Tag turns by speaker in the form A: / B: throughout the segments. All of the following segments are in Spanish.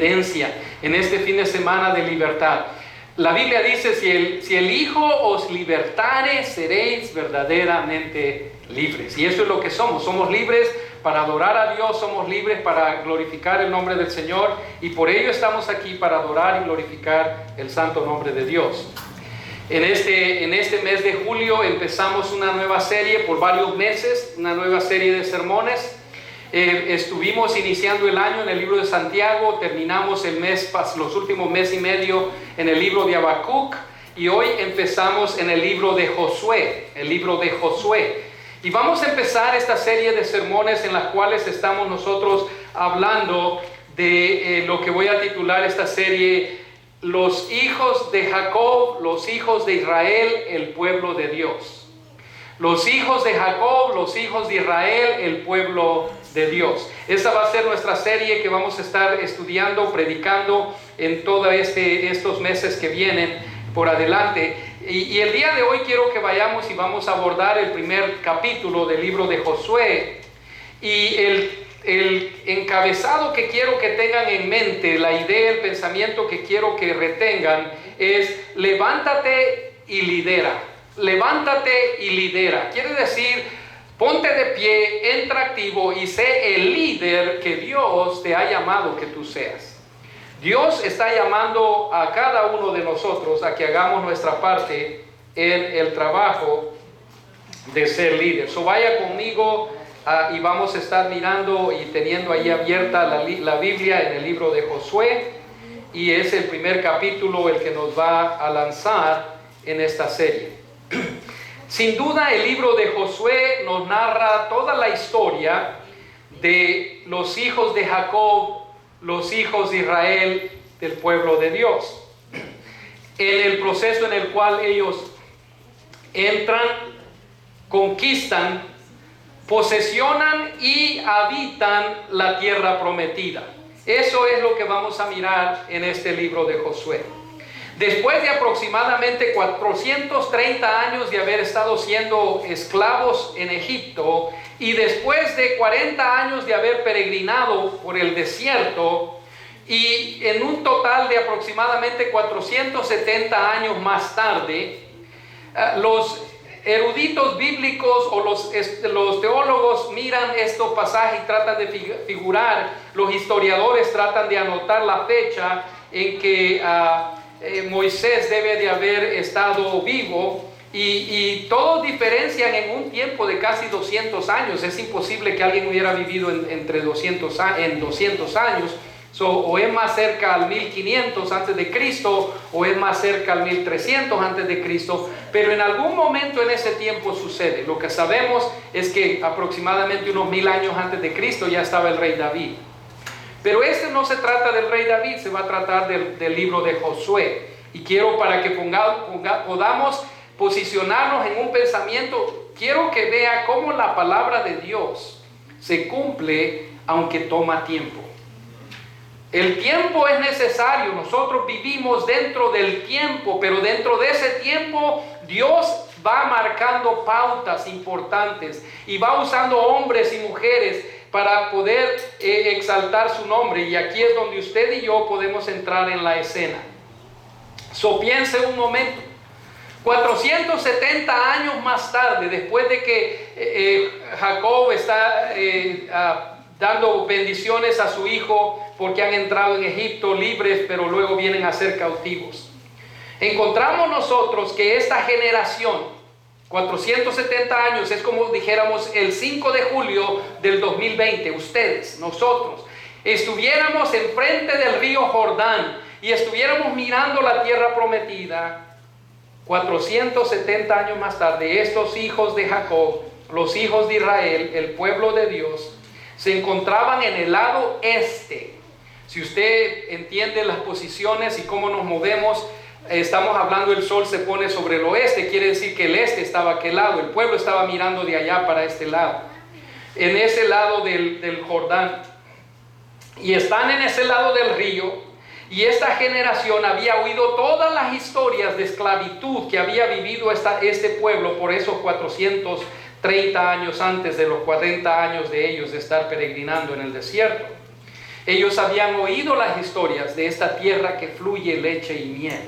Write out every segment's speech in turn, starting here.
A: independencia, en este fin de semana de libertad. La Biblia dice, si el Hijo os libertare, seréis verdaderamente libres. Y eso es lo que somos. Somos libres para adorar a Dios, somos libres para glorificar el nombre del Señor, y por ello estamos aquí, para adorar y glorificar el santo nombre de Dios. En este mes de julio empezamos una nueva serie por varios meses, una nueva serie de sermones. Estuvimos iniciando el año en el libro de Santiago, terminamos los últimos mes y medio en el libro de Habacuc, y hoy empezamos en el libro de Josué, Y vamos a empezar esta serie de sermones en las cuales estamos nosotros hablando de lo que voy a titular esta serie: los hijos de Jacob, los hijos de Israel, el pueblo de Dios. Los hijos de Jacob, los hijos de Israel, el pueblo de Dios. Esa va a ser nuestra serie que vamos a estar estudiando, predicando en todos estos meses que vienen por adelante. Y el día de hoy quiero que vayamos y vamos a abordar el primer capítulo del libro de Josué. Y el encabezado que quiero que tengan en mente, la idea, el pensamiento que quiero que retengan es: levántate y lidera. Levántate y lidera. Quiere decir, ponte de pie, entra activo y sé el líder que Dios te ha llamado que tú seas. Dios está llamando a cada uno de nosotros a que hagamos nuestra parte en el trabajo de ser líder. Vaya conmigo y vamos a estar mirando y teniendo ahí abierta la Biblia en el libro de Josué, y es el primer capítulo el que nos va a lanzar en esta serie. Sin duda, el libro de Josué nos narra toda la historia de los hijos de Jacob, los hijos de Israel, del pueblo de Dios, en el proceso en el cual ellos entran, conquistan, posesionan y habitan la tierra prometida. Eso es lo que vamos a mirar en este libro de Josué. Después de aproximadamente 430 años de haber estado siendo esclavos en Egipto, y después de 40 años de haber peregrinado por el desierto, y en un total de aproximadamente 470 años más tarde, los eruditos bíblicos o los teólogos miran estos pasajes y tratan de figurar, los historiadores tratan de anotar la fecha en que Moisés debe de haber estado vivo, y todos diferencian en un tiempo de casi 200 años. Es imposible que alguien hubiera vivido en 200 años. O es más cerca al 1500 antes de Cristo, o es más cerca al 1300 antes de Cristo, pero en algún momento en ese tiempo sucede. Lo que sabemos es que aproximadamente unos 1000 años antes de Cristo ya estaba el rey David. Pero no se trata del rey David, se va a tratar del libro de Josué. Y quiero, para que podamos posicionarnos en un pensamiento, quiero que vea cómo la palabra de Dios se cumple aunque toma tiempo. El tiempo es necesario, nosotros vivimos dentro del tiempo, pero dentro de ese tiempo Dios va marcando pautas importantes y va usando hombres y mujeres para poder exaltar su nombre. Y aquí es donde usted y yo podemos entrar en la escena. Piense un momento. 470 años más tarde, después de que Jacob está dando bendiciones a su hijo porque han entrado en Egipto libres, pero luego vienen a ser cautivos, encontramos nosotros que esta generación, 470 años, es como dijéramos el 5 de julio del 2020, ustedes, nosotros, estuviéramos enfrente del río Jordán y estuviéramos mirando la tierra prometida. 470 años más tarde, estos hijos de Jacob, los hijos de Israel, el pueblo de Dios, se encontraban en el lado este. Si usted entiende las posiciones y cómo nos movemos, estamos hablando, el sol se pone sobre el oeste, quiere decir que el este estaba a aquel lado, el pueblo estaba mirando de allá para este lado, en ese lado del Jordán, y están en ese lado del río. Y esta generación había oído todas las historias de esclavitud que había vivido este pueblo por esos 430 años antes de los 40 años de ellos de estar peregrinando en el desierto. Ellos habían oído las historias de esta tierra que fluye leche y miel.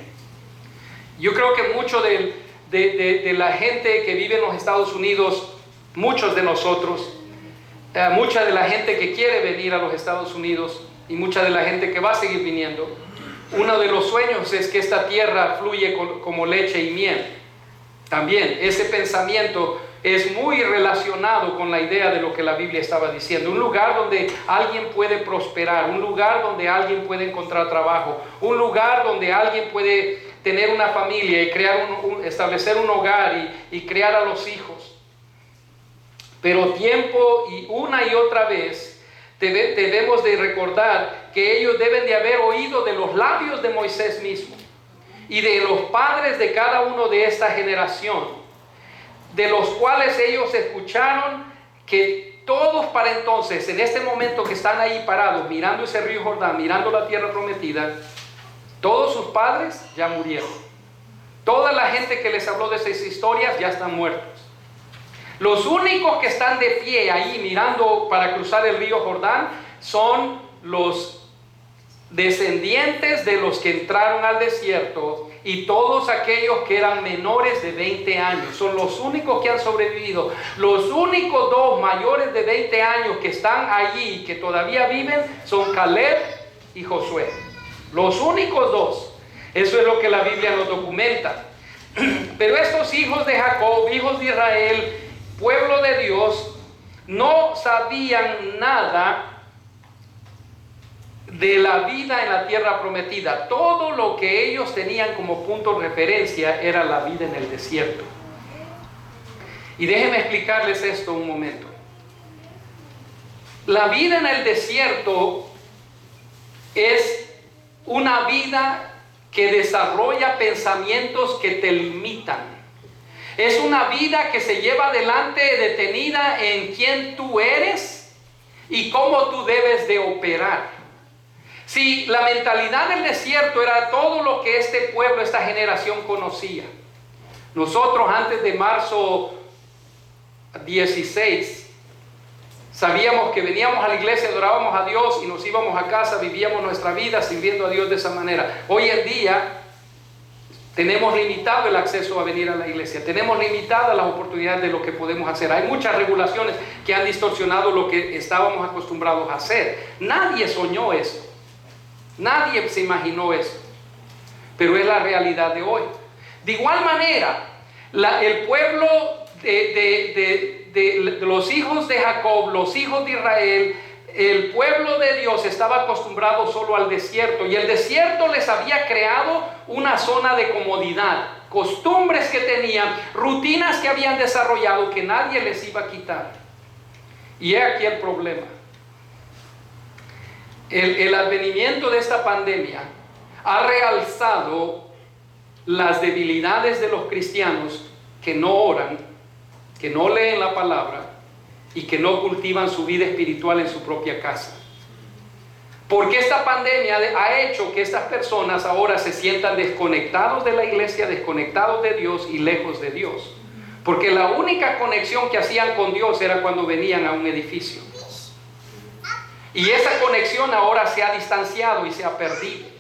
A: Yo creo que mucho de la gente que vive en los Estados Unidos, muchos de nosotros, mucha de la gente que quiere venir a los Estados Unidos y mucha de la gente que va a seguir viniendo, uno de los sueños es que esta tierra fluye como leche y miel. También ese pensamiento es muy relacionado con la idea de lo que la Biblia estaba diciendo. Un lugar donde alguien puede prosperar, un lugar donde alguien puede encontrar trabajo, un lugar donde alguien puede tener una familia y crear establecer un hogar y criar a los hijos. Pero tiempo y una y otra vez debemos de recordar que ellos deben de haber oído de los labios de Moisés mismo y de los padres de cada uno de esta generación, de los cuales ellos escucharon que todos para entonces, en este momento que están ahí parados, mirando ese río Jordán, mirando la tierra prometida, todos sus padres ya murieron. Toda la gente que les habló de esas historias ya están muertos. Los únicos que están de pie ahí mirando para cruzar el río Jordán son los descendientes de los que entraron al desierto y todos aquellos que eran menores de 20 años. Son los únicos que han sobrevivido. Los únicos dos mayores de 20 años que están allí, que todavía viven, son Caleb y Josué. Los únicos dos. Eso es lo que la Biblia nos documenta. Pero estos hijos de Jacob, hijos de Israel, pueblo de Dios, no sabían nada de la vida en la tierra prometida. Todo lo que ellos tenían como punto de referencia era la vida en el desierto. Y déjenme explicarles esto un momento. La vida en el desierto es una vida que desarrolla pensamientos que te limitan. Es una vida que se lleva adelante detenida en quién tú eres y cómo tú debes de operar. Si la mentalidad del desierto era todo lo que este pueblo, esta generación conocía. Nosotros antes de marzo 16 sabíamos que veníamos a la iglesia, adorábamos a Dios y nos íbamos a casa, vivíamos nuestra vida sirviendo a Dios de esa manera. Hoy en día tenemos limitado el acceso a venir a la iglesia, tenemos limitadas las oportunidades de lo que podemos hacer. Hay muchas regulaciones que han distorsionado lo que estábamos acostumbrados a hacer. Nadie soñó eso, nadie se imaginó eso, pero es la realidad de hoy. De igual manera, el pueblo de los hijos de Jacob, los hijos de Israel, el pueblo de Dios estaba acostumbrado solo al desierto, y el desierto les había creado una zona de comodidad, costumbres que tenían, rutinas que habían desarrollado que nadie les iba a quitar. Y he aquí el problema. El advenimiento de esta pandemia ha realzado las debilidades de los cristianos que no oran, que no leen la palabra y que no cultivan su vida espiritual en su propia casa. Porque esta pandemia ha hecho que estas personas ahora se sientan desconectados de la iglesia, desconectados de Dios y lejos de Dios. Porque la única conexión que hacían con Dios era cuando venían a un edificio. Y esa conexión ahora se ha distanciado y se ha perdido.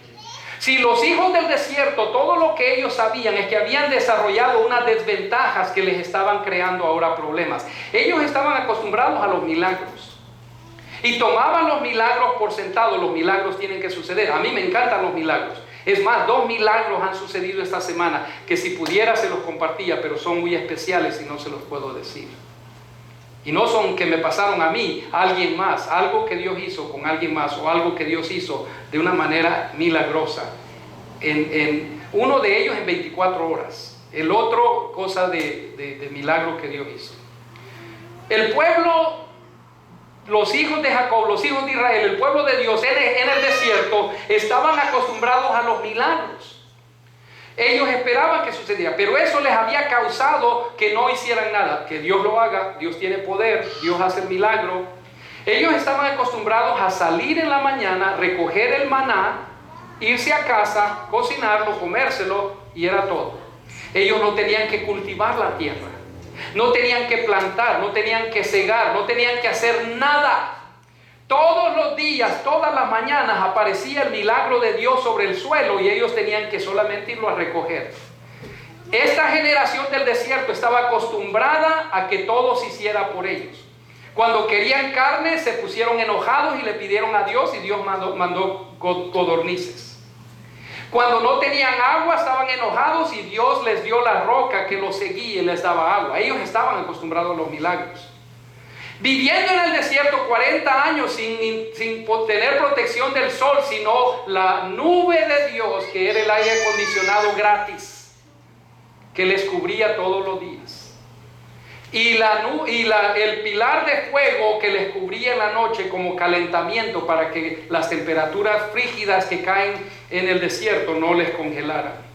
A: Si los hijos del desierto, todo lo que ellos sabían es que habían desarrollado unas desventajas que les estaban creando ahora problemas. Ellos estaban acostumbrados a los milagros y tomaban los milagros por sentado. Los milagros tienen que suceder. A mí me encantan los milagros. Es más, 2 milagros han sucedido esta semana que si pudiera se los compartía, pero son muy especiales y no se los puedo decir. Y no son que me pasaron a mí, a alguien más, algo que Dios hizo con alguien más, o algo que Dios hizo de una manera milagrosa. Uno de ellos en 24 horas, el otro cosa de milagro que Dios hizo. El pueblo, los hijos de Jacob, los hijos de Israel, el pueblo de Dios en el desierto, estaban acostumbrados a los milagros. Ellos esperaban que sucediera, pero eso les había causado que no hicieran nada. Que Dios lo haga, Dios tiene poder, Dios hace el milagro. Ellos estaban acostumbrados a salir en la mañana, recoger el maná, irse a casa, cocinarlo, comérselo, y era todo. Ellos no tenían que cultivar la tierra, no tenían que plantar, no tenían que cegar, no tenían que hacer nada. Todos los días, todas las mañanas aparecía el milagro de Dios sobre el suelo y ellos tenían que solamente irlo a recoger. Esta generación del desierto estaba acostumbrada a que todo se hiciera por ellos. Cuando querían carne se pusieron enojados y le pidieron a Dios y Dios mandó codornices. Cuando no tenían agua estaban enojados y Dios les dio la roca que los seguía y les daba agua. Ellos estaban acostumbrados a los milagros. Viviendo en el desierto 40 años sin tener protección del sol, sino la nube de Dios, que era el aire acondicionado gratis, que les cubría todos los días. Y el pilar de fuego que les cubría en la noche como calentamiento para que las temperaturas frígidas que caen en el desierto no les congelaran.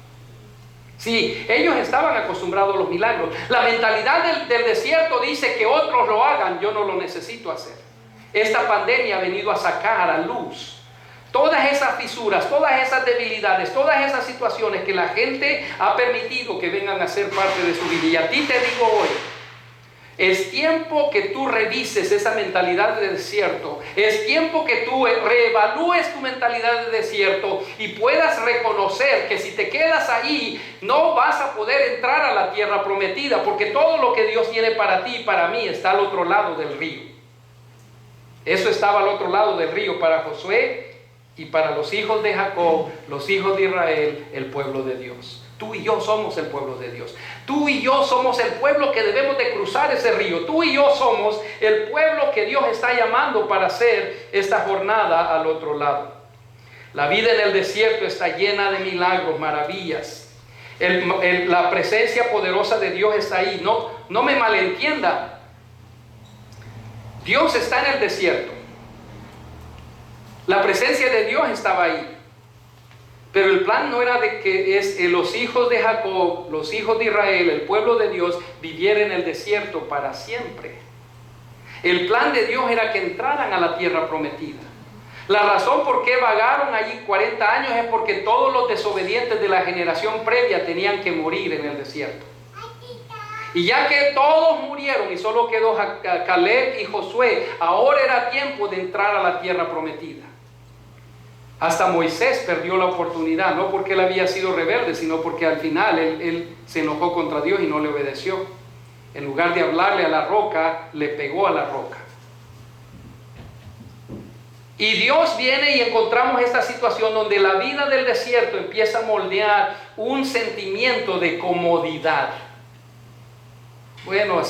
A: Sí, ellos estaban acostumbrados a los milagros. La mentalidad del desierto dice que otros lo hagan, yo no lo necesito hacer. Esta pandemia ha venido a sacar a luz todas esas fisuras, todas esas debilidades, todas esas situaciones que la gente ha permitido que vengan a ser parte de su vida. Y a ti te digo hoy, es tiempo que tú revises esa mentalidad de desierto. Es tiempo que tú reevalúes tu mentalidad de desierto y puedas reconocer que si te quedas ahí no vas a poder entrar a la tierra prometida, porque todo lo que Dios tiene para ti y para mí está al otro lado del río. Eso estaba al otro lado del río para Josué y para los hijos de Jacob, los hijos de Israel, el pueblo de Dios. Tú y yo somos el pueblo de Dios. Tú y yo somos el pueblo que debemos de cruzar ese río. Tú y yo somos el pueblo que Dios está llamando para hacer esta jornada al otro lado. La vida en el desierto está llena de milagros, maravillas. La presencia poderosa de Dios está ahí. No me malentienda. Dios está en el desierto. La presencia de Dios estaba ahí. Pero el plan no era de que los hijos de Jacob, los hijos de Israel, el pueblo de Dios, viviera en el desierto para siempre. El plan de Dios era que entraran a la tierra prometida. La razón por qué vagaron allí 40 años es porque todos los desobedientes de la generación previa tenían que morir en el desierto. Y ya que todos murieron y solo quedó Caleb y Josué, ahora era tiempo de entrar a la tierra prometida. Hasta Moisés perdió la oportunidad, no porque él había sido rebelde, sino porque al final él se enojó contra Dios y no le obedeció. En lugar de hablarle a la roca, le pegó a la roca. Y Dios viene y encontramos esta situación donde la vida del desierto empieza a moldear un sentimiento de comodidad. Bueno,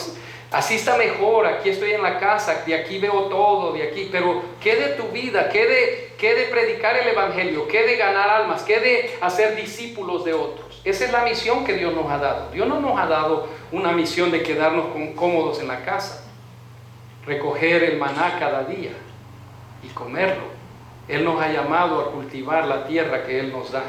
A: así está mejor, aquí estoy en la casa, de aquí veo todo, de aquí, pero ¿qué de tu vida? ¿Qué de predicar el evangelio? ¿Qué de ganar almas? ¿Qué de hacer discípulos de otros? Esa es la misión que Dios nos ha dado. Dios no nos ha dado una misión de quedarnos cómodos en la casa, recoger el maná cada día y comerlo. Él nos ha llamado a cultivar la tierra que Él nos da.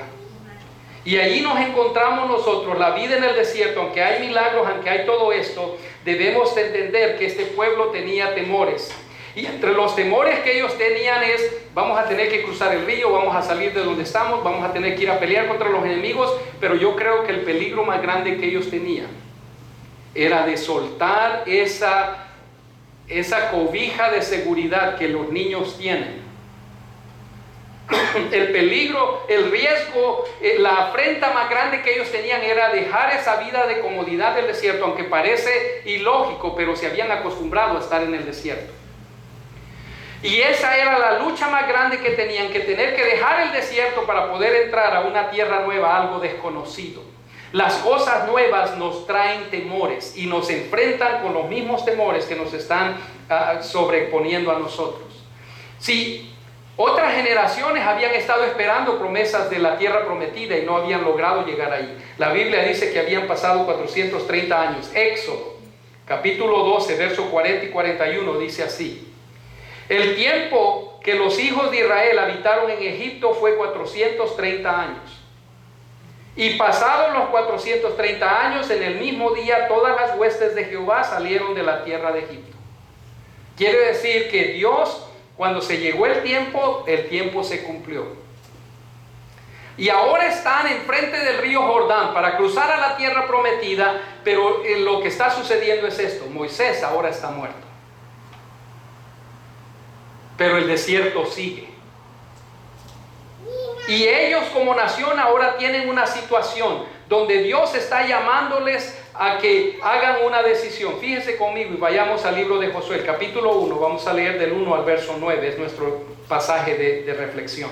A: Y allí nos encontramos nosotros, la vida en el desierto, aunque hay milagros, aunque hay todo esto, debemos de entender que este pueblo tenía temores. Y entre los temores que ellos tenían es, vamos a tener que cruzar el río, vamos a salir de donde estamos, vamos a tener que ir a pelear contra los enemigos, pero yo creo que el peligro más grande que ellos tenían era de soltar esa cobija de seguridad que los niños tienen. El peligro, el riesgo, la afrenta más grande que ellos tenían era dejar esa vida de comodidad del desierto, aunque parece ilógico, pero se habían acostumbrado a estar en el desierto. Y esa era la lucha más grande que tenían, que tener que dejar el desierto para poder entrar a una tierra nueva, algo desconocido. Las cosas nuevas nos traen temores y nos enfrentan con los mismos temores que nos están sobreponiendo a nosotros. Sí. Otras generaciones habían estado esperando promesas de la tierra prometida y no habían logrado llegar ahí. La Biblia dice que habían pasado 430 años. Éxodo, capítulo 12, versos 40 y 41, dice así: el tiempo que los hijos de Israel habitaron en Egipto fue 430 años. Y pasados los 430 años, en el mismo día, todas las huestes de Jehová salieron de la tierra de Egipto. Quiere decir que Dios, cuando se llegó el tiempo se cumplió. Y ahora están enfrente del río Jordán para cruzar a la tierra prometida, pero lo que está sucediendo es esto: Moisés ahora está muerto. pero el desierto sigue. Y ellos como nación ahora tienen una situación donde Dios está llamándoles a que hagan una decisión. Fíjense conmigo y vayamos al libro de Josué, el capítulo 1, vamos a leer del 1 al verso 9, es nuestro pasaje de reflexión.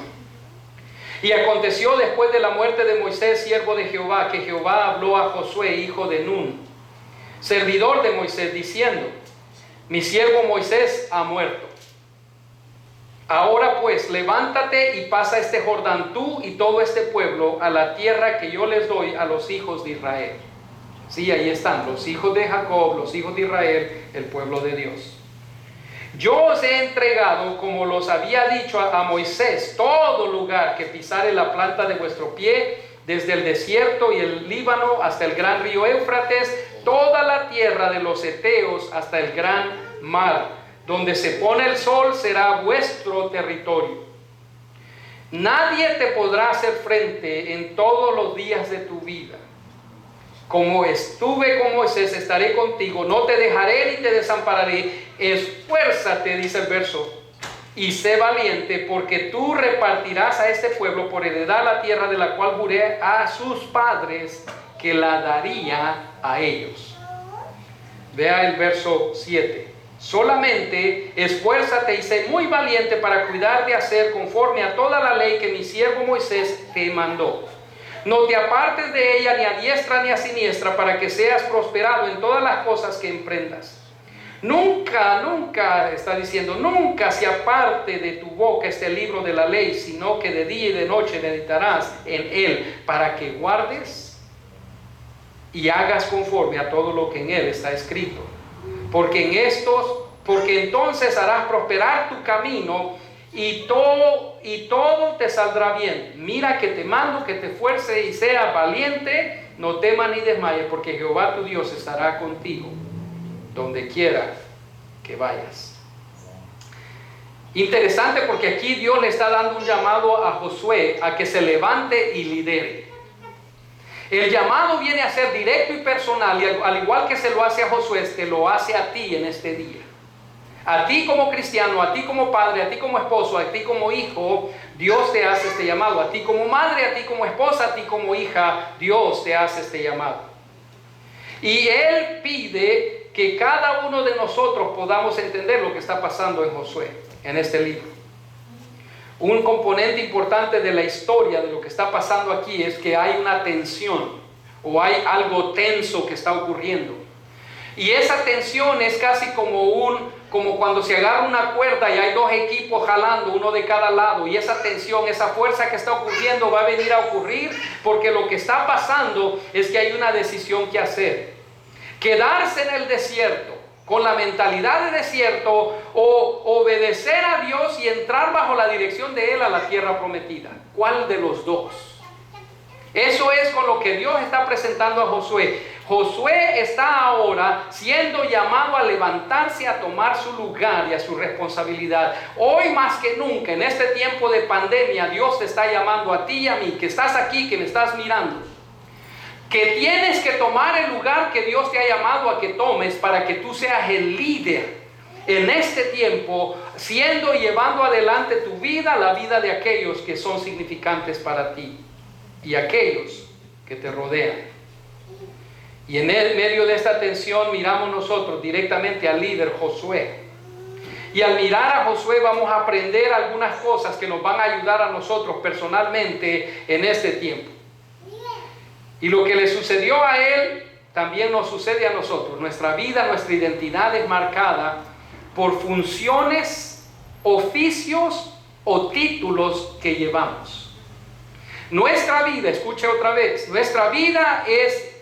A: Y aconteció después de la muerte de Moisés, siervo de Jehová, que Jehová habló a Josué, hijo de Nun, servidor de Moisés, diciendo: mi siervo Moisés ha muerto. Ahora pues, levántate y pasa este Jordán, tú y todo este pueblo, a la tierra que yo les doy a los hijos de Israel. Sí, ahí están, los hijos de Jacob, los hijos de Israel, el pueblo de Dios. Yo os he entregado, como los había dicho a Moisés, todo lugar que pisare la planta de vuestro pie, desde el desierto y el Líbano hasta el gran río Éufrates, toda la tierra de los heteos hasta el gran mar. Donde se pone el sol será vuestro territorio. Nadie te podrá hacer frente en todos los días de tu vida. Como estuve con Moisés, estaré contigo, no te dejaré ni te desampararé. Esfuérzate, dice el verso, y sé valiente, porque tú repartirás a este pueblo por heredad la tierra de la cual juré a sus padres que la daría a ellos. Vea el verso 7. Solamente esfuérzate y sé muy valiente para cuidar de hacer conforme a toda la ley que mi siervo Moisés te mandó. No te apartes de ella ni a diestra ni a siniestra, para que seas prosperado en todas las cosas que emprendas. Nunca, está diciendo, nunca se aparte de tu boca este libro de la ley, sino que de día y de noche meditarás en él, para que guardes y hagas conforme a todo lo que en él está escrito. Porque entonces harás prosperar tu camino y todo te saldrá bien. Mira que te mando que te esfuerces y seas valiente, no temas ni desmayes, porque Jehová tu Dios estará contigo donde quiera que vayas. Interesante, porque aquí Dios le está dando un llamado a Josué a que se levante y lidere. El llamado viene a ser directo y personal, y al igual que se lo hace a Josué, te lo hace a ti en este día. A ti como cristiano, a ti como padre, a ti como esposo, a ti como hijo, Dios te hace este llamado. A ti como madre, a ti como esposa, a ti como hija, Dios te hace este llamado. Y Él pide que cada uno de nosotros podamos entender lo que está pasando en Josué, en este libro. Un componente importante de la historia de lo que está pasando aquí es que hay una tensión, o hay algo tenso que está ocurriendo. Y esa tensión es casi como cuando se agarra una cuerda y hay dos equipos jalando, uno de cada lado. Y esa tensión, esa fuerza que está ocurriendo va a venir a ocurrir porque lo que está pasando es que hay una decisión que hacer. Quedarse en el desierto con la mentalidad de desierto, o obedecer a Dios y entrar bajo la dirección de Él a la tierra prometida. ¿Cuál de los dos? Eso es con lo que Dios está presentando a Josué. Josué está ahora siendo llamado a levantarse, a tomar su lugar y a su responsabilidad. Hoy más que nunca, en este tiempo de pandemia, Dios te está llamando a ti y a mí, que estás aquí, que me estás mirando, que tienes que tomar el lugar que Dios te ha llamado a que tomes para que tú seas el líder en este tiempo, siendo y llevando adelante tu vida, la vida de aquellos que son significantes para ti y aquellos que te rodean. Y en el medio de esta tensión miramos nosotros directamente al líder Josué. Y al mirar a Josué vamos a aprender algunas cosas que nos van a ayudar a nosotros personalmente en este tiempo. Y lo que le sucedió a él también nos sucede a nosotros. Nuestra vida, nuestra identidad es marcada por funciones, oficios o títulos que llevamos. Nuestra vida, escuche otra vez, nuestra vida es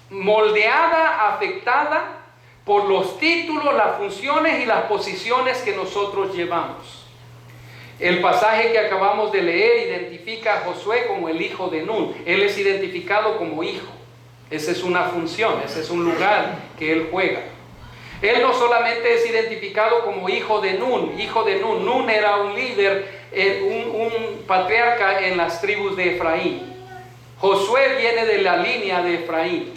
A: moldeada, afectada por los títulos, las funciones y las posiciones que nosotros llevamos. El pasaje que acabamos de leer identifica a Josué como el hijo de Nun. Él es identificado como hijo. Esa es una función, ese es un lugar que él juega. Él no solamente es identificado como hijo de Nun. Nun era un líder, un patriarca en las tribus de Efraín. Josué viene de la línea de Efraín.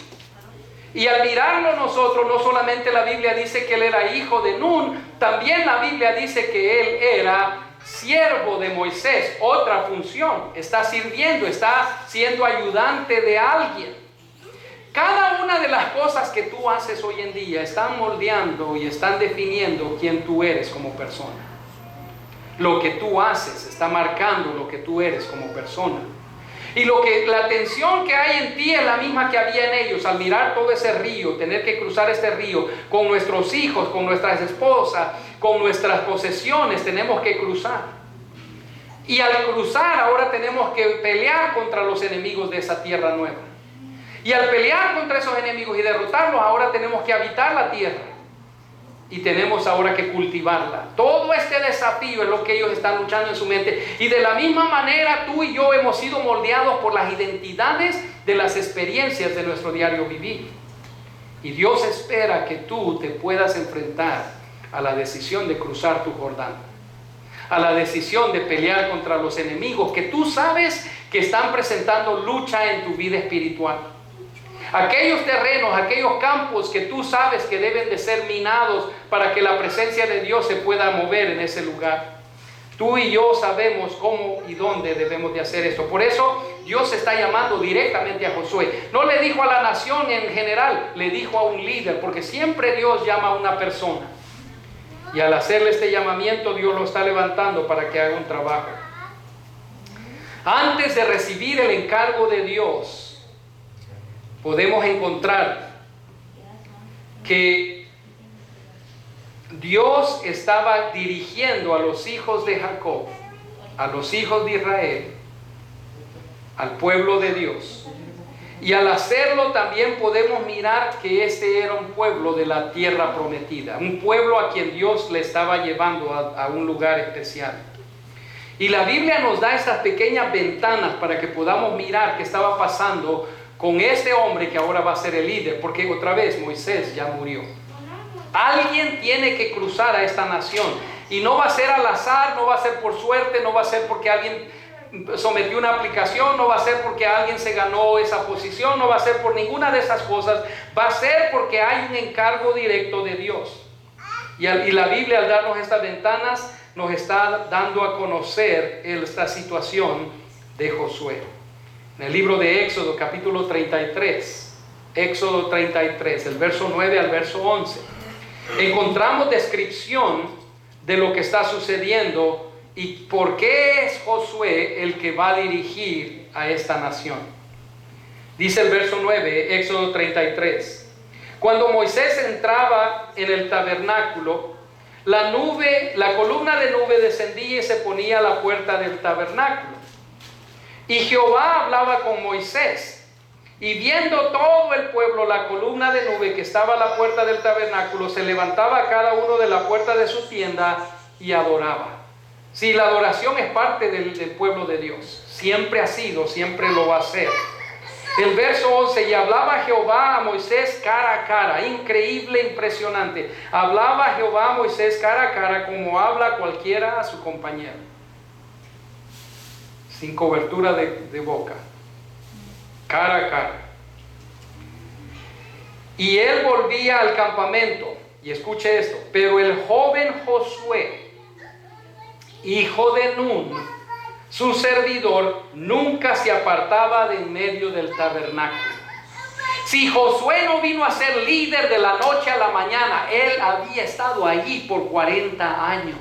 A: Y al mirarlo nosotros, no solamente la Biblia dice que él era hijo de Nun, también la Biblia dice que él era siervo de Moisés, otra función. Está sirviendo, está siendo ayudante de alguien. Cada una de las cosas que tú haces hoy en día están moldeando y están definiendo quién tú eres como persona. Lo que tú haces está marcando lo que tú eres como persona. Y la tensión que hay en ti es la misma que había en ellos. Al mirar todo ese río, tener que cruzar este río con nuestros hijos, con nuestras esposas, con nuestras posesiones, tenemos que cruzar. Y al cruzar ahora tenemos que pelear contra los enemigos de esa tierra nueva. Y al pelear contra esos enemigos y derrotarlos, ahora tenemos que habitar la tierra. Y tenemos ahora que cultivarla. Todo este desafío es lo que ellos están luchando en su mente. Y de la misma manera tú y yo hemos sido moldeados por las identidades de las experiencias de nuestro diario vivir. Y Dios espera que tú te puedas enfrentar a la decisión de cruzar tu Jordán. A la decisión de pelear contra los enemigos que tú sabes que están presentando lucha en tu vida espiritual. Aquellos terrenos, aquellos campos que tú sabes que deben de ser minados para que la presencia de Dios se pueda mover en ese lugar. Tú y yo sabemos cómo y dónde debemos de hacer esto. Por eso Dios está llamando directamente a Josué. No le dijo a la nación en general, le dijo a un líder, porque siempre Dios llama a una persona. Y al hacerle este llamamiento, Dios lo está levantando para que haga un trabajo. Antes de recibir el encargo de Dios, podemos encontrar que Dios estaba dirigiendo a los hijos de Jacob, a los hijos de Israel, al pueblo de Dios. Y al hacerlo también podemos mirar que este era un pueblo de la tierra prometida, un pueblo a quien Dios le estaba llevando a un lugar especial. Y la Biblia nos da estas pequeñas ventanas para que podamos mirar qué estaba pasando con este hombre que ahora va a ser el líder, porque otra vez Moisés ya murió. Alguien tiene que cruzar a esta nación, y no va a ser al azar, no va a ser por suerte, no va a ser porque alguien sometió una aplicación, no va a ser porque alguien se ganó esa posición, no va a ser por ninguna de esas cosas, va a ser porque hay un encargo directo de Dios. Y la Biblia, al darnos estas ventanas, nos está dando a conocer esta situación de Josué. En el libro de Éxodo, capítulo 33, Éxodo 33, el verso 9 al verso 11, encontramos descripción de lo que está sucediendo y por qué es Josué el que va a dirigir a esta nación. Dice el verso 9, Éxodo 33, cuando Moisés entraba en el tabernáculo, la columna de nube descendía y se ponía a la puerta del tabernáculo. Y Jehová hablaba con Moisés, y viendo todo el pueblo la columna de nube que estaba a la puerta del tabernáculo, se levantaba cada uno de la puerta de su tienda y adoraba. Sí, la adoración es parte del pueblo de Dios. Siempre ha sido, siempre lo va a ser. El verso 11, y hablaba Jehová a Moisés cara a cara. Increíble, impresionante. Hablaba Jehová a Moisés cara a cara como habla cualquiera a su compañero. Sin cobertura de boca, cara a cara. Y él volvía al campamento, y escuche esto, pero el joven Josué, hijo de Nun, su servidor, nunca se apartaba de en medio del tabernáculo. Si Josué no vino a ser líder de la noche a la mañana, él había estado allí por 40 años.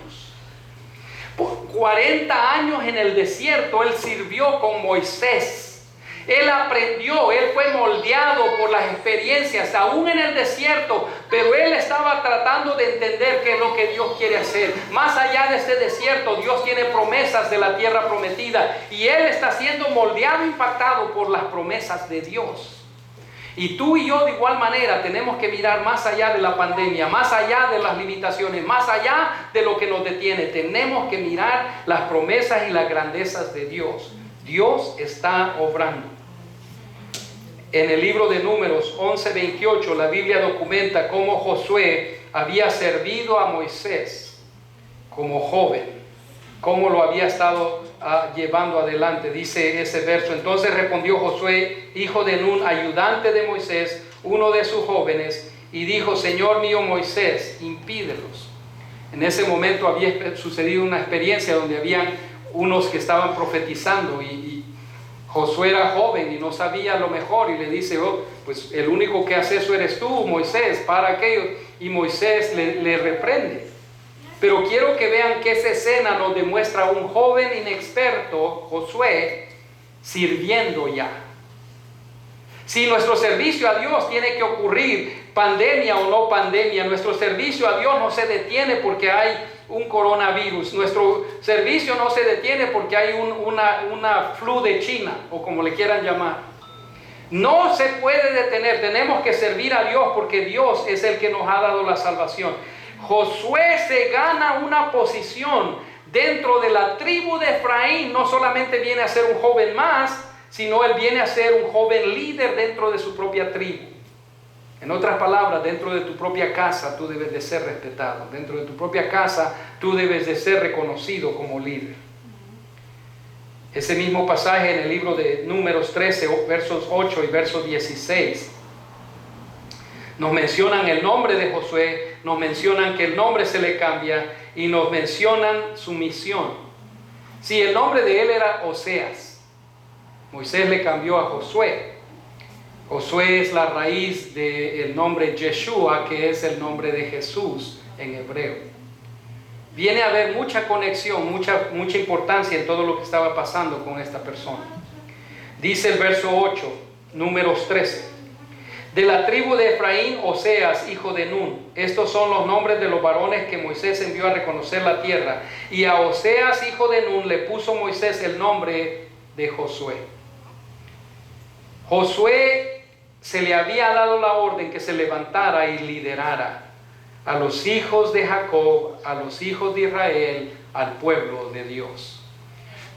A: Por 40 años en el desierto él sirvió con Moisés. Él aprendió, él fue moldeado por las experiencias, aún en el desierto, pero él estaba tratando de entender qué es lo que Dios quiere hacer. Más allá de este desierto, Dios tiene promesas de la tierra prometida, y él está siendo moldeado, impactado por las promesas de Dios. Y tú y yo de igual manera tenemos que mirar más allá de la pandemia, más allá de las limitaciones, más allá de lo que nos detiene. Tenemos que mirar las promesas y las grandezas de Dios. Dios está obrando. En el libro de Números 11:28, la Biblia documenta cómo Josué había servido a Moisés como joven, cómo lo había estado llevando adelante. Dice ese verso: entonces respondió Josué, hijo de Nun, ayudante de Moisés, uno de sus jóvenes, y dijo: Señor mío Moisés, impídelos. En ese momento había sucedido una experiencia donde habían unos que estaban profetizando, y Josué era joven y no sabía lo mejor, y le dice: oh, pues el único que hace eso eres tú, Moisés, para aquello. Y Moisés le reprende. Pero quiero que vean que esa escena nos demuestra a un joven inexperto, Josué, sirviendo ya. Si nuestro servicio a Dios tiene que ocurrir, pandemia o no pandemia, nuestro servicio a Dios no se detiene porque hay un coronavirus. Nuestro servicio no se detiene porque hay una flu de China, o como le quieran llamar. No se puede detener. Tenemos que servir a Dios porque Dios es el que nos ha dado la salvación. Josué se gana una posición dentro de la tribu de Efraín. No solamente viene a ser un joven más, sino él viene a ser un joven líder dentro de su propia tribu. En otras palabras, dentro de tu propia casa tú debes de ser respetado. Dentro de tu propia casa tú debes de ser reconocido como líder. Ese mismo pasaje en el libro de Números 13, versos 8 y versos 16, nos mencionan el nombre de Josué, nos mencionan que el nombre se le cambia y nos mencionan su misión. Sí, el nombre de él era Oseas. Moisés le cambió a Josué. Josué es la raíz del nombre Yeshua, que es el nombre de Jesús en hebreo. Viene a haber mucha conexión, mucha importancia en todo lo que estaba pasando con esta persona. Dice el verso 8, Números 13. De la tribu de Efraín, Oseas, hijo de Nun. Estos son los nombres de los varones que Moisés envió a reconocer la tierra. Y a Oseas, hijo de Nun, le puso Moisés el nombre de Josué. Josué se le había dado la orden que se levantara y liderara a los hijos de Jacob, a los hijos de Israel, al pueblo de Dios.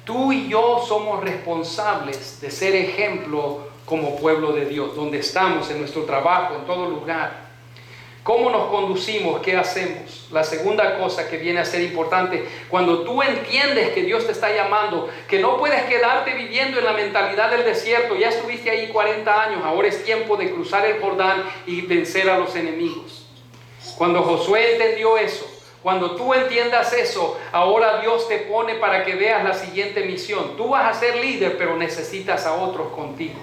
A: Tú y yo somos responsables de ser ejemplo como pueblo de Dios, donde estamos, en nuestro trabajo, en todo lugar. ¿Cómo nos conducimos? ¿Qué hacemos? La segunda cosa que viene a ser importante, cuando tú entiendes que Dios te está llamando, que no puedes quedarte viviendo en la mentalidad del desierto, ya estuviste ahí 40 años, ahora es tiempo de cruzar el Jordán y vencer a los enemigos. Cuando Josué entendió eso, cuando tú entiendas eso, ahora Dios te pone para que veas la siguiente misión. Tú vas a ser líder, pero necesitas a otros contigo.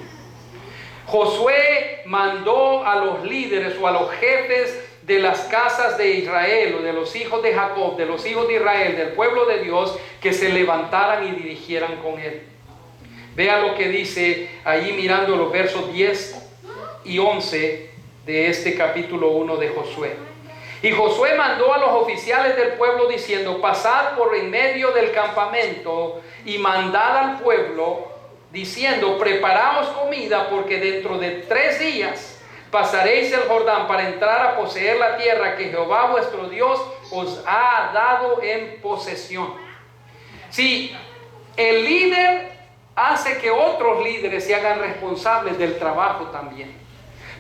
A: Josué mandó a los líderes o a los jefes de las casas de Israel, o de los hijos de Jacob, de los hijos de Israel, del pueblo de Dios, que se levantaran y dirigieran con él. Vea lo que dice ahí mirando los versos 10 y 11 de este capítulo 1 de Josué. Y Josué mandó a los oficiales del pueblo diciendo: pasad por en medio del campamento y mandad al pueblo diciendo: preparaos comida, porque dentro de 3 días pasaréis el Jordán para entrar a poseer la tierra que Jehová vuestro Dios os ha dado en posesión. Si el líder hace que otros líderes se hagan responsables del trabajo también.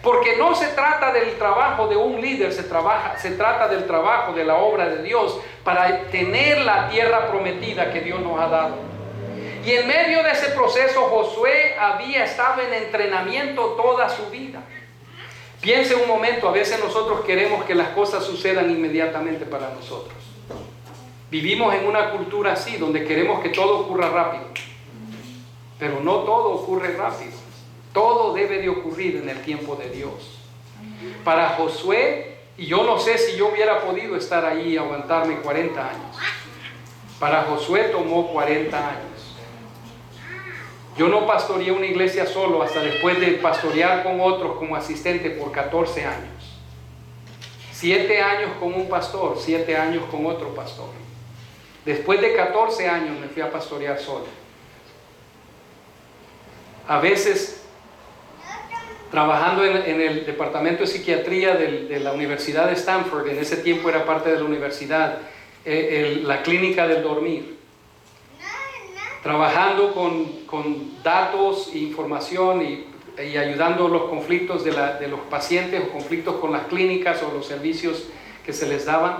A: Porque no se trata del trabajo de un líder, se trata del trabajo de la obra de Dios para tener la tierra prometida que Dios nos ha dado. Y en medio de ese proceso Josué había estado en entrenamiento toda su vida. Piense un momento, a veces nosotros queremos que las cosas sucedan inmediatamente para nosotros. Vivimos en una cultura así, donde queremos que todo ocurra rápido. Pero no todo ocurre rápido. Todo debe de ocurrir en el tiempo de Dios. Para Josué, y yo no sé si yo hubiera podido estar ahí y aguantarme 40 años. Para Josué tomó 40 años. Yo no pastoreé una iglesia solo hasta después de pastorear con otros como asistente por 14 años. 7 años con un pastor, 7 años con otro pastor. Después de 14 años me fui a pastorear solo. A veces, trabajando en el departamento de psiquiatría de la Universidad de Stanford, en ese tiempo era parte de la universidad, la clínica del dormir. Trabajando con datos e información y ayudando los conflictos de los pacientes, o conflictos con las clínicas o los servicios que se les daban.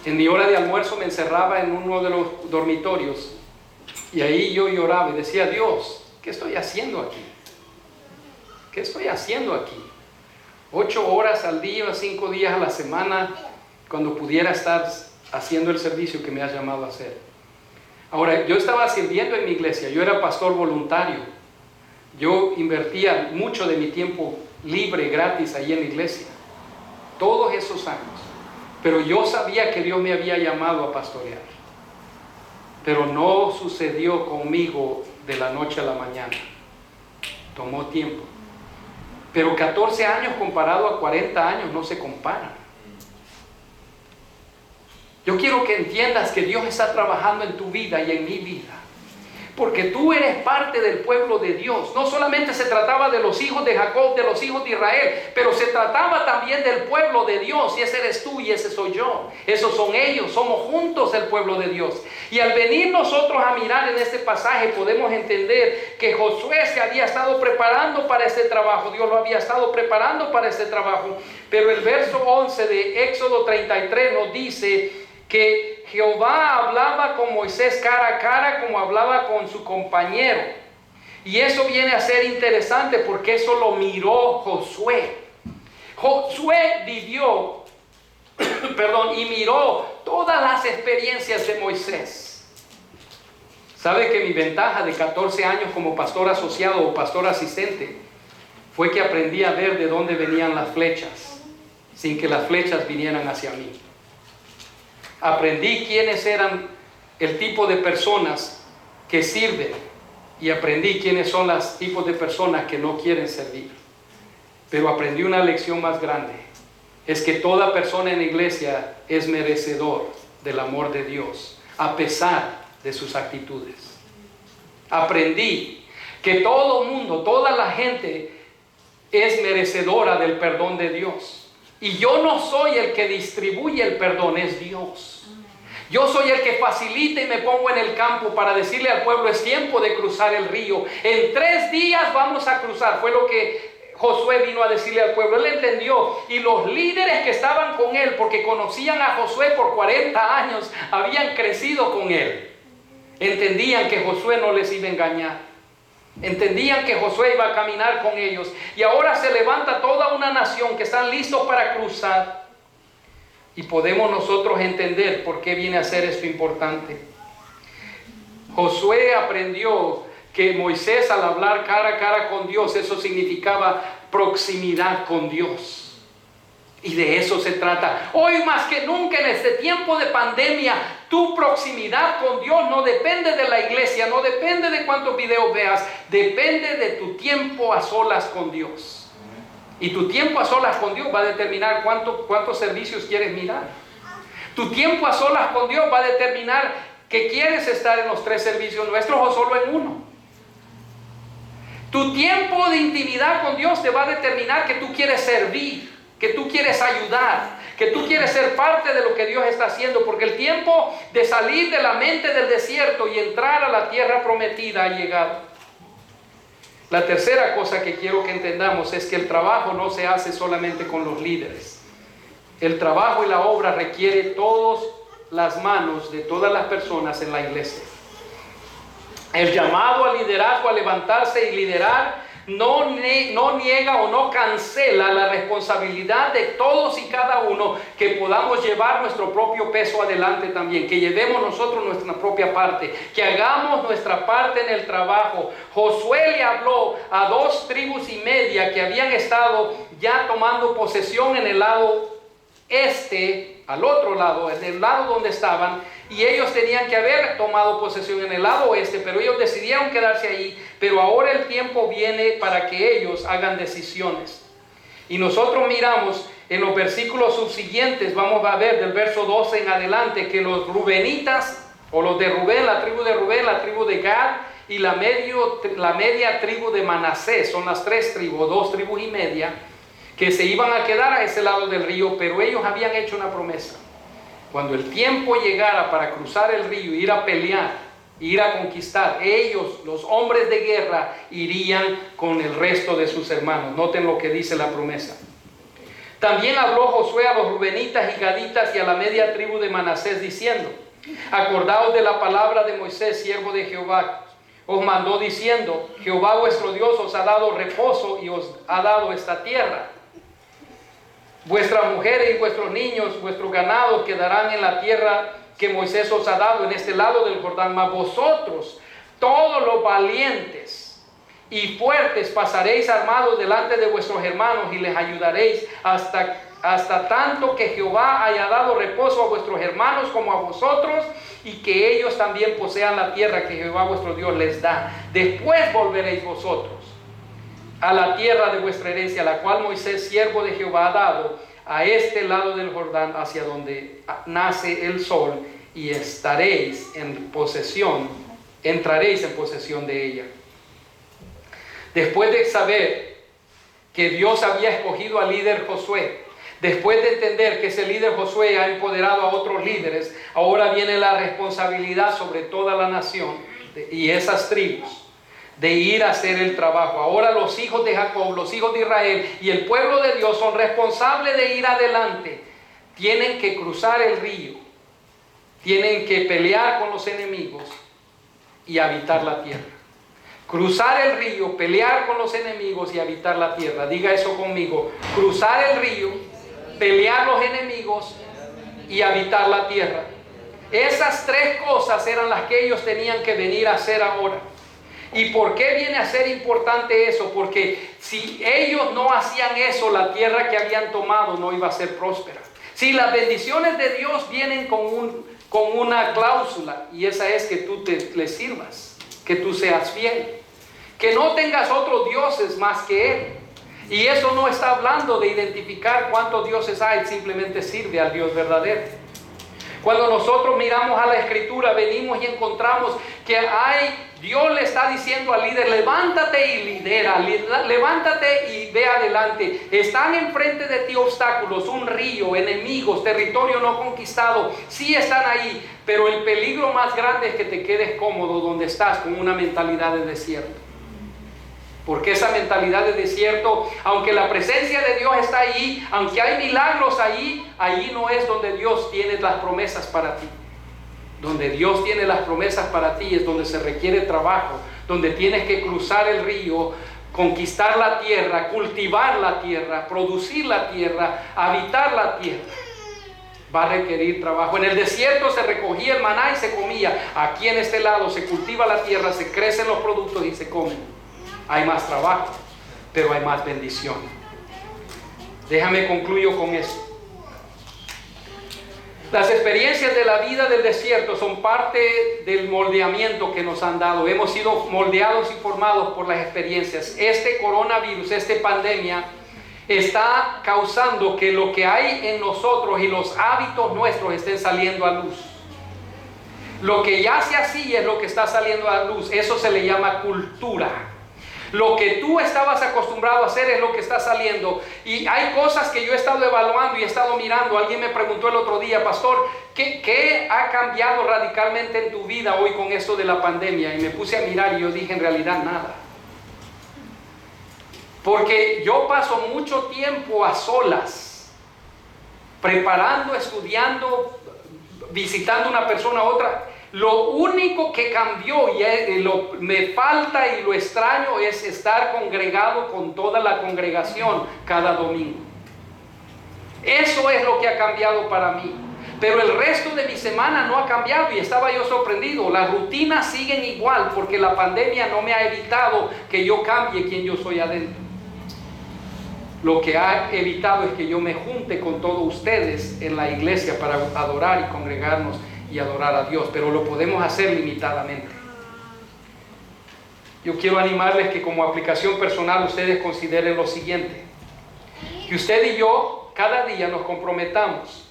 A: En mi hora de almuerzo me encerraba en uno de los dormitorios y ahí yo lloraba y decía: Dios, ¿qué estoy haciendo aquí? ¿Qué estoy haciendo aquí? 8 horas al día, 5 días a la semana, cuando pudiera estar haciendo el servicio que me has llamado a hacer. Ahora, yo estaba sirviendo en mi iglesia, yo era pastor voluntario. Yo invertía mucho de mi tiempo libre, gratis, ahí en la iglesia. Todos esos años. Pero yo sabía que Dios me había llamado a pastorear. Pero no sucedió conmigo de la noche a la mañana. Tomó tiempo. Pero 14 años comparado a 40 años no se comparan. Yo quiero que entiendas que Dios está trabajando en tu vida y en mi vida. Porque tú eres parte del pueblo de Dios. No solamente se trataba de los hijos de Jacob, de los hijos de Israel, pero se trataba también del pueblo de Dios. Y ese eres tú y ese soy yo. Esos son ellos, somos juntos el pueblo de Dios. Y al venir nosotros a mirar en este pasaje, podemos entender que Josué se había estado preparando para este trabajo. Dios lo había estado preparando para este trabajo. Pero el verso 11 de Éxodo 33 nos dice que Jehová hablaba con Moisés cara a cara como hablaba con su compañero. Y eso viene a ser interesante porque eso lo miró Josué. Josué vivió, y miró todas las experiencias de Moisés. ¿Sabe que mi ventaja de 14 años como pastor asociado o pastor asistente fue que aprendí a ver de dónde venían las flechas sin que las flechas vinieran hacia mí? Aprendí quiénes eran el tipo de personas que sirven y aprendí quiénes son los tipos de personas que no quieren servir. Pero aprendí una lección más grande. Es que toda persona en la iglesia es merecedor del amor de Dios, a pesar de sus actitudes. Aprendí que todo mundo, toda la gente es merecedora del perdón de Dios. Y yo no soy el que distribuye el perdón, es Dios. Yo soy el que facilita y me pongo en el campo para decirle al pueblo, es tiempo de cruzar el río. En 3 días vamos a cruzar. Fue lo que Josué vino a decirle al pueblo. Él entendió. Y los líderes que estaban con él, porque conocían a Josué por 40 años, habían crecido con él. Entendían que Josué no les iba a engañar. Entendían que Josué iba a caminar con ellos. Y ahora se levanta toda una nación que están listos para cruzar. Y podemos nosotros entender por qué viene a ser esto importante. Josué aprendió que Moisés, al hablar cara a cara con Dios, eso significaba proximidad con Dios. Y de eso se trata. Hoy más que nunca en este tiempo de pandemia, tu proximidad con Dios no depende de la iglesia, no depende de cuántos videos veas, depende de tu tiempo a solas con Dios. Y tu tiempo a solas con Dios va a determinar cuántos servicios quieres mirar. Tu tiempo a solas con Dios va a determinar que quieres estar en los 3 servicios nuestros o solo en uno. Tu tiempo de intimidad con Dios te va a determinar que tú quieres servir, que tú quieres ayudar, que tú quieres ser parte de lo que Dios está haciendo, porque el tiempo de salir de la mente del desierto y entrar a la tierra prometida ha llegado. La tercera cosa que quiero que entendamos es que el trabajo no se hace solamente con los líderes. El trabajo y la obra requiere todas las manos de todas las personas en la iglesia. El llamado al liderazgo, a levantarse y liderar, no niega o no cancela la responsabilidad de todos y cada uno, que podamos llevar nuestro propio peso adelante también, que llevemos nosotros nuestra propia parte, que hagamos nuestra parte en el trabajo. Josué le habló a 2 tribus y media que habían estado ya tomando posesión en el lado este, al otro lado, en el lado donde estaban, y ellos tenían que haber tomado posesión en el lado oeste, pero ellos decidieron quedarse ahí. Pero ahora el tiempo viene para que ellos hagan decisiones. Y nosotros miramos en los versículos subsiguientes, vamos a ver del verso 12 en adelante, que los rubenitas, o los de Rubén, la tribu de Rubén, la tribu de Gad y la media tribu de Manasés, son las 3 tribus, 2 tribus y media, que se iban a quedar a ese lado del río, pero ellos habían hecho una promesa. Cuando el tiempo llegara para cruzar el río, ir a pelear, ir a conquistar, ellos, los hombres de guerra, irían con el resto de sus hermanos. Noten lo que dice la promesa. También habló Josué a los rubenitas y gaditas y a la media tribu de Manasés diciendo: acordaos de la palabra de Moisés, siervo de Jehová. Os mandó diciendo: Jehová vuestro Dios os ha dado reposo y os ha dado esta tierra. Vuestras mujeres y vuestros niños, vuestros ganados quedarán en la tierra que Moisés os ha dado en este lado del Jordán. Mas vosotros, todos los valientes y fuertes, pasaréis armados delante de vuestros hermanos y les ayudaréis hasta tanto que Jehová haya dado reposo a vuestros hermanos como a vosotros, y que ellos también posean la tierra que Jehová vuestro Dios les da. Después volveréis vosotros a la tierra de vuestra herencia, la cual Moisés, siervo de Jehová, ha dado a este lado del Jordán, hacia donde nace el sol, y entraréis en posesión de ella. Después de saber que Dios había escogido al líder Josué, después de entender que ese líder Josué ha empoderado a otros líderes, ahora viene la responsabilidad sobre toda la nación y esas tribus de ir a hacer el trabajo. Ahora los hijos de Jacob, los hijos de Israel y el pueblo de Dios son responsables de ir adelante. Tienen que cruzar el río, tienen que pelear con los enemigos y habitar la tierra. Cruzar el río, pelear con los enemigos y habitar la tierra. Diga eso conmigo: cruzar el río, pelear los enemigos y habitar la tierra. Esas tres cosas eran las que ellos tenían que venir a hacer ahora. ¿Y por qué viene a ser importante eso? Porque si ellos no hacían eso, la tierra que habían tomado no iba a ser próspera. Si las bendiciones de Dios vienen con una cláusula, y esa es que tú le sirvas, que tú seas fiel, que no tengas otros dioses más que Él. Y eso no está hablando de identificar cuántos dioses hay, simplemente sirve al Dios verdadero. Cuando nosotros miramos a la Escritura, venimos y encontramos que Dios le está diciendo al líder: levántate y lidera, levántate y ve adelante. Están enfrente de ti obstáculos, un río, enemigos, territorio no conquistado, sí están ahí, pero el peligro más grande es que te quedes cómodo donde estás con una mentalidad de desierto. Porque esa mentalidad de desierto, aunque la presencia de Dios está ahí, aunque hay milagros ahí no es donde Dios tiene las promesas para ti. Donde Dios tiene las promesas para ti es donde se requiere trabajo, donde tienes que cruzar el río, conquistar la tierra, cultivar la tierra, producir la tierra, habitar la tierra. Va a requerir trabajo. En el desierto se recogía el maná y se comía. Aquí en este lado se cultiva la tierra, se crecen los productos y se comen. Hay más trabajo, pero hay más bendición. Déjame concluyo con esto. Las experiencias de la vida del desierto son parte del moldeamiento que nos han dado. Hemos sido moldeados y formados por las experiencias. Este coronavirus, esta pandemia, está causando que lo que hay en nosotros y los hábitos nuestros estén saliendo a luz. Lo que ya se hacía es lo que está saliendo a luz. Eso se le llama cultura. Lo que tú estabas acostumbrado a hacer es lo que está saliendo. Y hay cosas que yo he estado evaluando y he estado mirando. Alguien me preguntó el otro día: pastor, ¿qué ha cambiado radicalmente en tu vida hoy con esto de la pandemia? Y me puse a mirar y yo dije: en realidad nada. Porque yo paso mucho tiempo a solas, preparando, estudiando, visitando una persona a otra. Lo único que cambió y me falta y lo extraño es estar congregado con toda la congregación cada domingo. Eso es lo que ha cambiado para mí. Pero el resto de mi semana no ha cambiado y estaba yo sorprendido. Las rutinas siguen igual porque la pandemia no me ha evitado que yo cambie quien yo soy adentro. Lo que ha evitado es que yo me junte con todos ustedes en la iglesia para adorar y congregarnos y adorar a Dios, pero lo podemos hacer limitadamente. Yo quiero animarles que como aplicación personal ustedes consideren lo siguiente: que usted y yo cada día nos comprometamos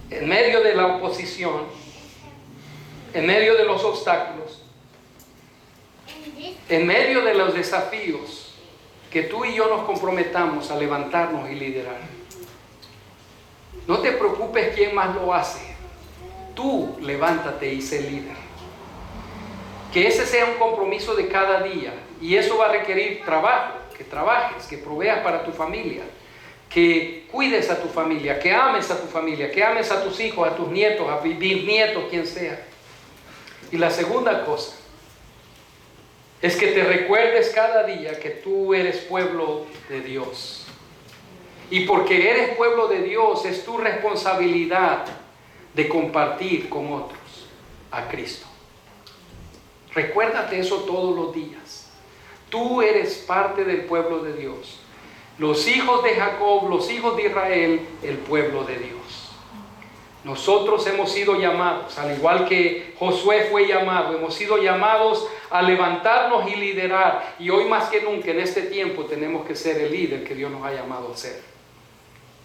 A: en medio de la oposición, en medio de los obstáculos, en medio de los desafíos, que tú y yo nos comprometamos a levantarnos y liderar. No te preocupes quién más lo hace. Tú levántate y sé líder. Que ese sea un compromiso de cada día. Y eso va a requerir trabajo. Que trabajes, que proveas para tu familia. Que cuides a tu familia, que ames a tu familia, que ames a tus hijos, a tus nietos, a bisnietos, quien sea. Y la segunda cosa es que te recuerdes cada día que tú eres pueblo de Dios. Y porque eres pueblo de Dios, es tu responsabilidad de compartir con otros a Cristo. Recuérdate eso todos los días. Tú eres parte del pueblo de Dios. Los hijos de Jacob, los hijos de Israel, el pueblo de Dios. Nosotros hemos sido llamados, al igual que Josué fue llamado, hemos sido llamados a levantarnos y liderar. Y hoy más que nunca en este tiempo tenemos que ser el líder que Dios nos ha llamado a ser.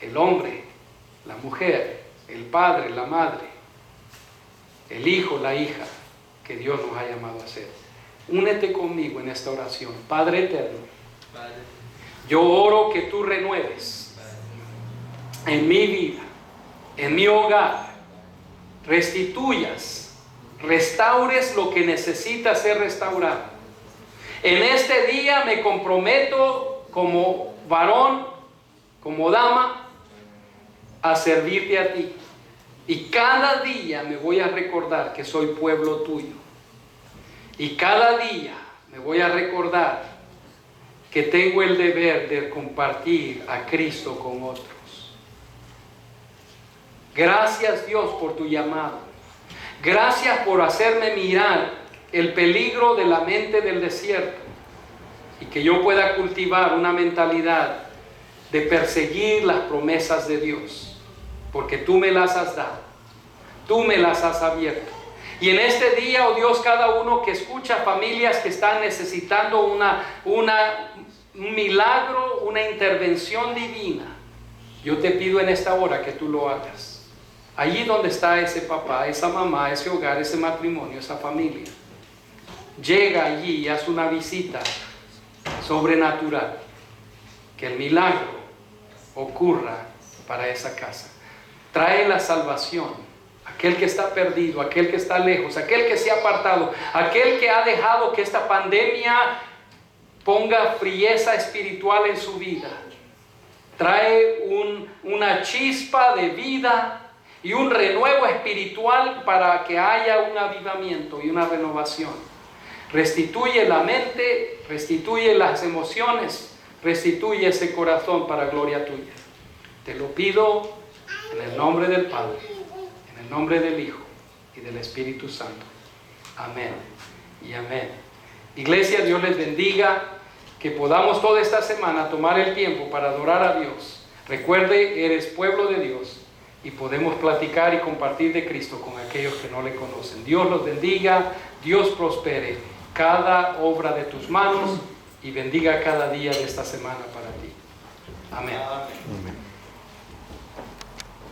A: El hombre, la mujer, el padre, la madre, el hijo, la hija que Dios nos ha llamado a ser. Únete conmigo en esta oración. Padre eterno, yo oro que tú renueves en mi vida, en mi hogar, restituyas, restaures lo que necesita ser restaurado. En este día me comprometo como varón, como dama, a servirte a ti. Y cada día me voy a recordar que soy pueblo tuyo. Y cada día me voy a recordar que tengo el deber de compartir a Cristo con otros. Gracias, Dios, por tu llamado. Gracias por hacerme mirar el peligro de la mente del desierto y que yo pueda cultivar una mentalidad de perseguir las promesas de Dios, porque tú me las has dado, tú me las has abierto. Y en este día, oh Dios, cada uno que escucha, familias que están necesitando un milagro, una intervención divina, yo te pido en esta hora que tú lo hagas. Allí donde está ese papá, esa mamá, ese hogar, ese matrimonio, esa familia, llega allí y haz una visita sobrenatural. Que el milagro ocurra para esa casa. Trae la salvación. Aquel que está perdido, aquel que está lejos, aquel que se ha apartado, aquel que ha dejado que esta pandemia ponga frieza espiritual en su vida. Trae una chispa de vida y un renuevo espiritual para que haya un avivamiento y una renovación. Restituye la mente, restituye las emociones, restituye ese corazón para gloria tuya. Te lo pido en el nombre del Padre, en el nombre del Hijo y del Espíritu Santo. Amén y amén. Iglesia, Dios les bendiga. Que podamos toda esta semana tomar el tiempo para adorar a Dios. Recuerde, eres pueblo de Dios y podemos platicar y compartir de Cristo con aquellos que no le conocen. Dios los bendiga, Dios prospere cada obra de tus manos y bendiga cada día de esta semana para ti. Amén.
B: Amén.